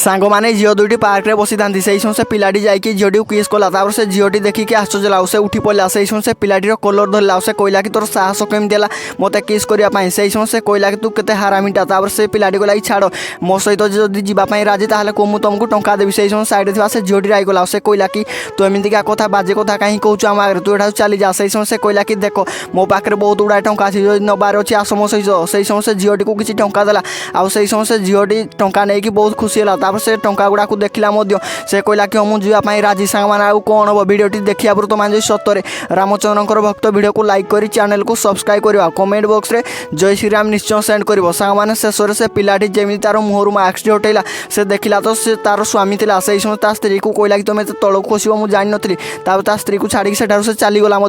सांग मैंने झील दुईटी पार्क में बसी था से समय से पिलाटी जाकि झीटी किस कला से झीटी देखिए आश्चर्य ला से उठी पड़ा से समय से पिलाटीर कलर धरला से कहला कि तोर साहस केमती है मत किस करने से समय से कहला कि तू के हारामीटा से पिलाटी को लगी छाड़ मो सहित जब जावाई राजी ताल को मुझे तुमको टंका देवी से समय सैड थी से झीटी आईगला से कहला कि तू एमतीका कथा बाजे कथा कहीं कहूँ आम आगे तू एटा चली जा से समय से कहला कि देख मो पाखे बहुत गुड़ाए टंका अच्छी नबार अच्छी आस मो सहित से समय से झीटी को किसी टंका देला आउ से समय से झीटी टंका नहीं बहुत खुशी है से टंका गुड़ा देखला से कहला कि मुझे जावाई राजी सांग मैंने आउ कौन हम भिडियोटी देखा पर तुम जो सतरे रामचंद्र भक्त भिडियो को लाइक कर चैनल को सब्सक्राइब करवा कमेंट बॉक्स रे जय श्री राम निश्चय सेंड कर सांग मैंने शेष से पिलाटी जमी तार मुहर मास्क हटेला से देखला तो से तार स्वामी था से समय स्त्री को कहला कि तुम तलक खसब मुझे जानी नी स्त्री को छाड़ी से चलीगला।